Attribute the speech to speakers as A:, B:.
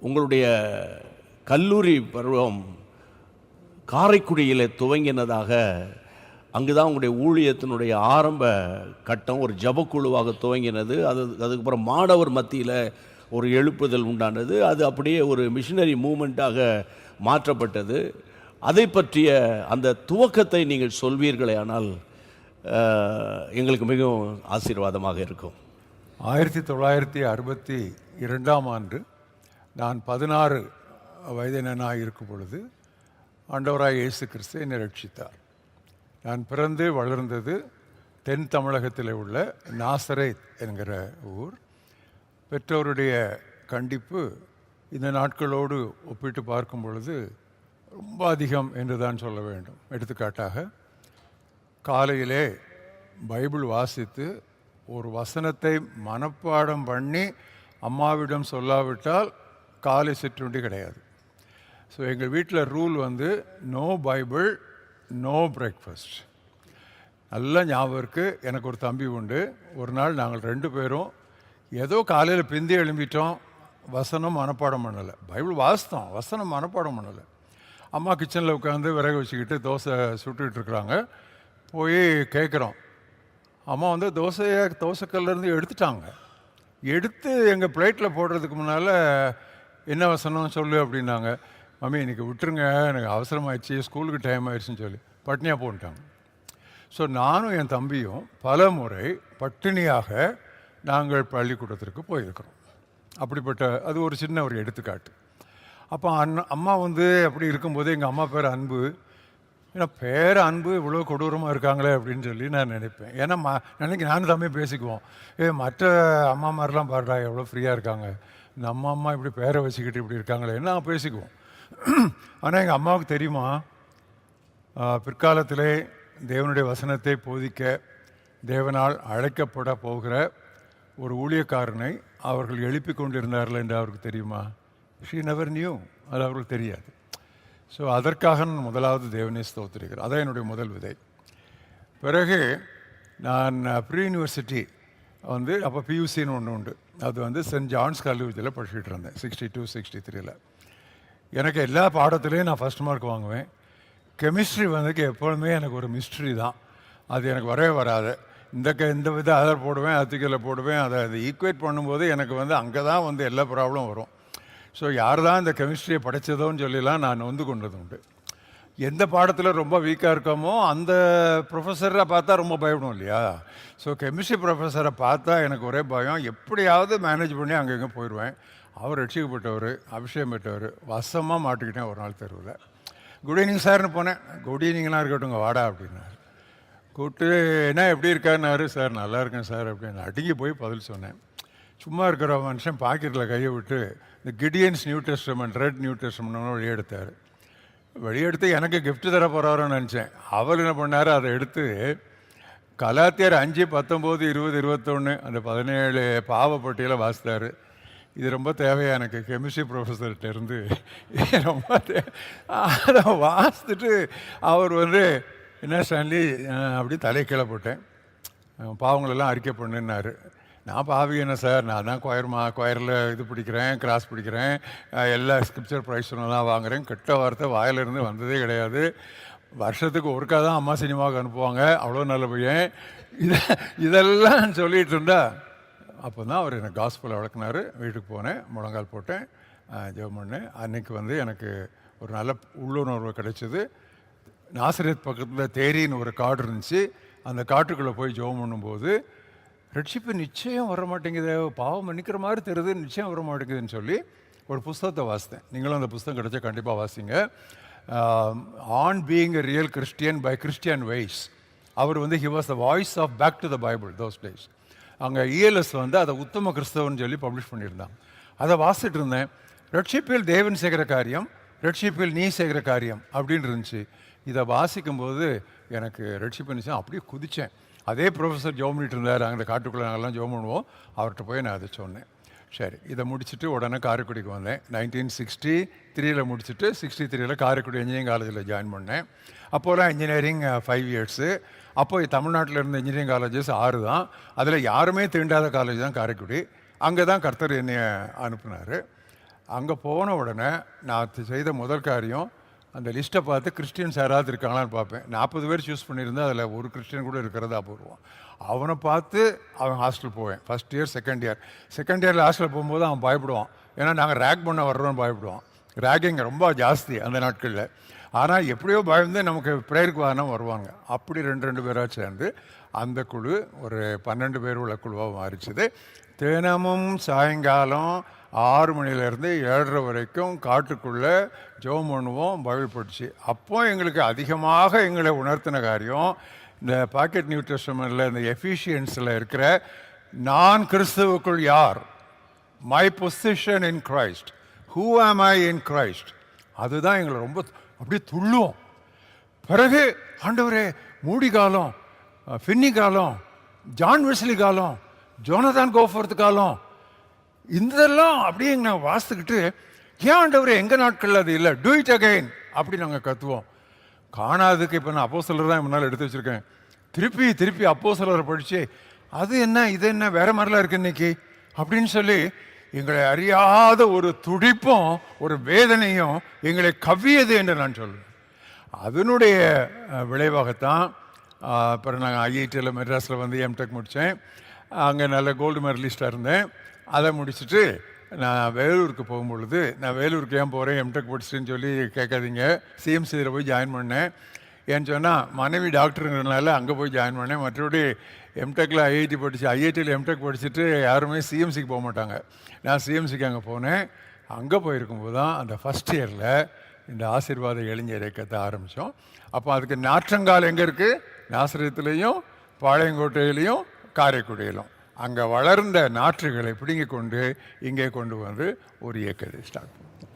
A: உங்களுடைய கல்லூரி பருவம் காரைக்குடியில் துவங்கினதாக, அங்கு தான் உங்களுடைய ஊழியத்தினுடைய ஆரம்ப கட்டம் ஒரு ஜபக்குழுவாக துவங்கினது. அதுக்கப்புறம் மாணவர் மத்தியில் ஒரு எழுப்புதல் உண்டானது. அது அப்படியே ஒரு மிஷினரி மூமெண்ட்டாக மாற்றப்பட்டது. அதை பற்றிய அந்த துவக்கத்தை நீங்கள் சொல்வீர்களே ஆனால் எங்களுக்கு மிகவும் ஆசீர்வாதமாக இருக்கும்.
B: 1962ஆம் ஆண்டு நான் 16 வயதினனாக இருக்கும் பொழுது ஆண்டவராய் இயேசு கிறிஸ்து என்னை ரட்சித்தார். நான் பிறந்து வளர்ந்தது தென் தமிழகத்தில் உள்ள நாசரேத் என்கிற ஊர். பெற்றோருடைய கண்டிப்பு இந்த நாட்களோடு ஒப்பிட்டு பார்க்கும் பொழுது ரொம்ப அதிகம் என்று தான் சொல்ல வேண்டும். எடுத்துக்காட்டாக, காலையிலே பைபிள் வாசித்து ஒரு வசனத்தை மனப்பாடம் பண்ணி அம்மாவிடம் சொல்லாவிட்டால் காலை சிற்றுண்டி கிடையாது. ஸோ எங்கள் வீட்டில் ரூல் வந்து நோ பைபிள் நோ பிரேக்ஃபாஸ்ட். நல்லா ஞாபகம் இருக்குது. எனக்கு ஒரு தம்பி உண்டு. ஒரு நாள் நாங்கள் 2 பேரும் ஏதோ காலையில் பிந்தி எழும்பிட்டோம். வசனம் மனப்பாடம் பண்ணலை. பைபிள் வாசித்தோம், வசனம் மனப்பாடம் பண்ணலை. அம்மா கிச்சனில் உட்காந்து விறகு வச்சுக்கிட்டு தோசை சுட்டுக்கிட்டு இருக்கிறாங்க. போய் கேட்குறோம். அம்மா வந்து தோசைக்கல்லேருந்து எடுத்துட்டாங்க. எடுத்து எங்கள் பிளேட்டில் போடுறதுக்கு முன்னால் என்ன வசனம் சொல்லு அப்படின்னாங்க. மம்மி இன்றைக்கி விட்டுருங்க, எனக்கு அவசரமாகிடுச்சு, ஸ்கூலுக்கு டைம் ஆயிடுச்சுன்னு சொல்லி பட்டினியாக போட்டாங்க. ஸோ நானும் என் தம்பியும் பல முறை பட்டினியாக நாங்கள் பள்ளிக்கூடத்திற்கு போயிருக்கிறோம். அப்படிப்பட்ட அது ஒரு சின்ன ஒரு எடுத்துக்காட்டு. அப்போ அம்மா வந்து அப்படி இருக்கும்போது எங்கள் அம்மா பேர் அன்பு. ஏன்னா பேர் அன்பு இவ்வளோ கொடூரமாக இருக்காங்களே அப்படின்னு சொல்லி நான் நினைப்பேன். ஏன்னா நானும் தம்பி பேசிக்குவோம். மற்ற அம்மா மாதிரிலாம் பாருடா எவ்வளோ ஃப்ரீயாக இருக்காங்க, நம்ம அம்மா இப்படி பேரை வச்சுக்கிட்டு இப்படி இருக்காங்களே நான் பேசிக்குவோம். ஆனால் எங்கள் அம்மாவுக்கு தெரியுமா, பிற்காலத்திலே தேவனுடைய வசனத்தை போதிக்க தேவனால் அழைக்கப்பட போகிற ஒரு ஊழியக்காரனை அவர்கள் எழுப்பி கொண்டிருந்தார்கள் என்று அவருக்கு தெரியுமா? She never new. அது அவர்களுக்கு தெரியாது. ஸோ அதற்காக நான் முதலாவது தேவனை ஸ்தோத்திரிக்கிறேன். அதான் என்னுடைய முதல் விதை. பிறகு நான் ப்ரீ யூனிவர்சிட்டி வந்து அப்போ பியூசின்னு ஒன்று உண்டு. அது வந்து சென்ட் ஜான்ஸ் கல்லூரியில் படிச்சுட்டு இருந்தேன் 62-63. எனக்கு எல்லா பாடத்துலேயும் நான் ஃபஸ்ட் மார்க் வாங்குவேன். கெமிஸ்ட்ரி வந்து எப்பொழுதுமே எனக்கு ஒரு மிஸ்ட்ரி தான். அது எனக்கு வரவே வராது. இந்த வித அதில் போடுவேன், அதுக்கில் போடுவேன். அதை ஈக்குவேட் பண்ணும்போது எனக்கு வந்து அங்கே தான் வந்து எல்லா ப்ராப்ளம் வரும். ஸோ யார் தான் இந்த கெமிஸ்ட்ரியை படித்ததோன்னு சொல்லிலாம் நான் வந்து கொண்டது உண்டு. எந்த பாடத்தில் ரொம்ப வீக்காக இருக்கோமோ அந்த ப்ரொஃபஸரை பார்த்தா ரொம்ப பயப்படும் இல்லையா? ஸோ கெமிஸ்ட்ரி ப்ரொஃபஸரை பார்த்தா எனக்கு ஒரே பயம். எப்படியாவது மேனேஜ் பண்ணி அங்கங்கே போயிடுவேன். அவர் ரட்சிக்கப்பட்டவர், அபிஷேகம் பெற்றவர். வசமாக மாட்டிக்கிட்டேன் ஒரு நாள் தெருவில். குட் ஈவினிங் சார்னு போனேன். குட் ஈவினிங்லாம் இருக்கட்டுங்க வாடா அப்படின்னாரு. கூப்பிட்டு என்ன எப்படி இருக்காருன்னாரு. சார் நல்லா இருக்கேன் சார் அப்படின்னு அடிக்கி போய் பதில் சொன்னேன். சும்மா இருக்கிற மனுஷன் பாக்கெட்டில் கையை விட்டு இந்த Gideons new testament, red new டெஸ்டமெண்ட்னு வெளியெடுத்தார். வெளியெடுத்து எனக்கு கிஃப்ட் தர போகிறாரோன்னு நினச்சேன். அவர் என்ன பண்ணார், அதை எடுத்து கலாத்தியர் 5, 19, 20, 21 அந்த 17 பாவப்பட்டியலை வாசித்தார். இது ரொம்ப தேவையா எனக்கு கெமிஸ்ட்ரி ப்ரொஃபஸர்கிட்ட இருந்து ரொம்ப அதை வாசித்துட்டு அவர் வந்து என்ன ஸ்டான்லி அப்படி தலை கீழே போட்டேன். பாவங்களெல்லாம் அறிக்கை பண்ணுன்னாரு. நான் பாவி என்ன சார், நான் தான் கொயரில் இது பிடிக்கிறேன், கிராஸ் பிடிக்கிறேன், எல்லா ஸ்கிரிப்சர் ப்ரைஸ்லாம் வாங்குகிறேன். கெட்ட வார்த்தை வாயிலிருந்து வந்ததே கிடையாது. வருஷத்துக்கு ஒருக்கா தான் அம்மா சினிமாவுக்கு அனுப்புவாங்க, அவ்வளோ நல்ல பையன். இதெல்லாம் சொல்லிகிட்டு இருந்தா அப்போ தான் அவர் எனக்கு காஸ்பலை வளர்க்குனாரு. வீட்டுக்கு போனேன், முழங்கால் போட்டேன், ஜெபம் பண்ணேன். அன்றைக்கி வந்து எனக்கு ஒரு நல்ல உள்ளுணர்வு கிடைச்சிது. நாசரேத் பக்கத்தில் தேரின்னு ஒரு காடு இருந்துச்சு. அந்த காட்டுக்குள்ளே போய் ஜெபம் பண்ணும்போது ரட்சிப்பு நிச்சயம் வர மாட்டேங்குது, பாவம் மன்னிக்கிற மாதிரி தெரியுது, நிச்சயம் வர மாட்டேங்குதுன்னு சொல்லி ஒரு புஸ்தகத்தை வாசித்தேன். நீங்களும் அந்த புஸ்தகம் கிடைச்சா கண்டிப்பாக வாசிங்க. On being a real Christian by Christian wise. அவர் வந்து he was the voice of back to the Bible those days. அங்கே ELS வந்து அதை உத்தம கிறிஸ்தவன்னு சொல்லி பப்ளிஷ் பண்ணியிருந்தாங்க. அதை வாசிட்டு இருந்தேன். ரட்சிப்பில் தேவன் செய்கிற காரியம், ரட்சிப்பில் நீ செய்கிற காரியம் அப்படின்னு இருந்துச்சு. இதை வாசிக்கும்போது எனக்கு ரட்சிப்பு நிச்சயம் அப்படியே குதித்தேன். அதே ப்ரொஃபஸர் ஜெபம் பண்ணிட்டு இருந்தார். அங்கே காட்டுக்குள்ளே நாங்கள்லாம் ஜெபம் பண்ணுவோம். அவர்கிட்ட போய் நான் அதை சொன்னேன். சரி, இதை முடிச்சுட்டு உடனே காரைக்குடிக்கு வந்தேன். 1963 முடிச்சுட்டு 63 காரைக்குடி இன்ஜினியரிங் காலேஜில் ஜாயின் பண்ணேன். அப்போலாம் இன்ஜினியரிங் 5 இயர்ஸு. அப்போ தமிழ்நாட்டில் இருந்த இன்ஜினியரிங் காலேஜஸ் 6 தான். அதில் யாருமே தீண்டாத காலேஜ் தான் காரைக்குடி. அங்கே தான் கர்த்தர் என்னை அனுப்புனார். அங்கே போன உடனே நான் செய்த முதல் காரியம் அந்த லிஸ்ட்டை பார்த்து கிறிஸ்டியன்ஸ் யாராவது இருக்காங்களான்னு பார்ப்பேன். 40 பேர் சூஸ் பண்ணியிருந்தேன், அதில் ஒரு கிறிஸ்டியன் கூட இருக்கிறதா அபூர்வம். அவனை பார்த்து அவன் ஹாஸ்டல் போவேன். ஃபஸ்ட் இயர் செகண்ட் இயரில் ஹாஸ்டல் போகும்போது அவன் பயப்படுவான். ஏன்னா நாங்கள் ரேக் பண்ண வர்றோன்னு பயப்படுவான். ரேக்கிங் ரொம்ப ஜாஸ்தி அந்த நாட்களில். ஆனால் எப்படியோ பயந்து நமக்கு ப்ரேயருக்கு வாரம் வருவாங்க. அப்படி 2 பேராக சேர்ந்து அந்த குழு ஒரு 12 பேர் உள்ள குழுவாக மாறிச்சுது. தினமும் சாயங்காலம் 6 மணிலேருந்து 7:30 வரைக்கும் காட்டுக்குள்ளே ஜெபம் பண்ணுவோம், பைபிள் படிச்சு. அப்போ எங்களுக்கு அதிகமாக எங்களை உணர்த்தின காரியம் இந்த பாக்கெட் நியூ டெஸ்டமெண்ட்டில் இந்த எஃபிஷியன்ஸில் இருக்கிற நான் கிறிஸ்துவுக்குள் யார், my position in Christ, who ஆம் ஐ இன் கிரைஸ்ட், அதுதான் எங்களை ரொம்ப அப்படியே துள்ளுவோம். பிறகு ஆண்டவரே மூடி காலம், ஃபின்னி காலம், ஜான் வெஸ்லி காலம், ஜோனதான் கோஃபோர்த் காலம், இதெல்லாம் அப்படியே நாங்கள் வாசித்துக்கிட்டு ஏன் ஆண்டவரே எங்கள் நாட்களில் அது இல்லை, டூ இட் அகைன் அப்படி நாங்கள் கற்றுவோம். காணாததுக்கு இப்போ நான் அப்போஸ்தலர் தான் முன்னால் எடுத்து வச்சுருக்கேன். திருப்பி அப்போஸ்தலரை படித்து அது என்ன இது என்ன வேற மாதிரிலாம் இருக்கு இன்னைக்கு அப்படின்னு சொல்லி எங்களை அறியாத ஒரு துடிப்பும் ஒரு வேதனையும் எங்களை கவ்வியது என்று நான் சொல்லுவேன். அதனுடைய விளைவாகத்தான் அப்புறம் நாங்கள் ஐஐடியில் மெட்ராஸில் வந்து எம்டெக் முடித்தேன். அங்கே நல்ல கோல்டு மெடலிஸ்டாக இருந்தேன். அதை முடிச்சுட்டு நான் வேலூருக்கு போகும்பொழுது, நான் வேலூருக்கு ஏன் போகிறேன் எம்டெக் படிச்சுட்டுன்னு சொல்லி கேட்காதீங்க, சிஎம்சியில் போய் ஜாயின் பண்ணேன். ஏன்னு சொன்னால் மனைவி டாக்டருங்கிறதுனால அங்கே போய் ஜாயின் பண்ணேன். மற்றபடி எம்டெக்கில் ஐஐடியில் எம்டெக் படிச்சுட்டு யாருமே சிஎம்சிக்கு போக மாட்டாங்க. நான் சிஎம்சிக்கு அங்கே போனேன். அங்கே போயிருக்கும்போது தான் அந்த ஃபஸ்ட் இயரில் இந்த ஆசீர்வாத இளைஞர் இயக்கத்தை ஆரம்பித்தோம். அப்போ அதுக்கு நாற்றங்கால் எங்கே இருக்குது, நாசரேத்துலேயும் பாளையங்கோட்டையிலையும் காரைக்குடியிலும். அங்கே வளர்ந்த நாற்றுகளை பிடுங்கி கொண்டு இங்கே கொண்டு வந்து ஒரு இயக்கத்தை ஸ்டார்ட் பண்ணோம்.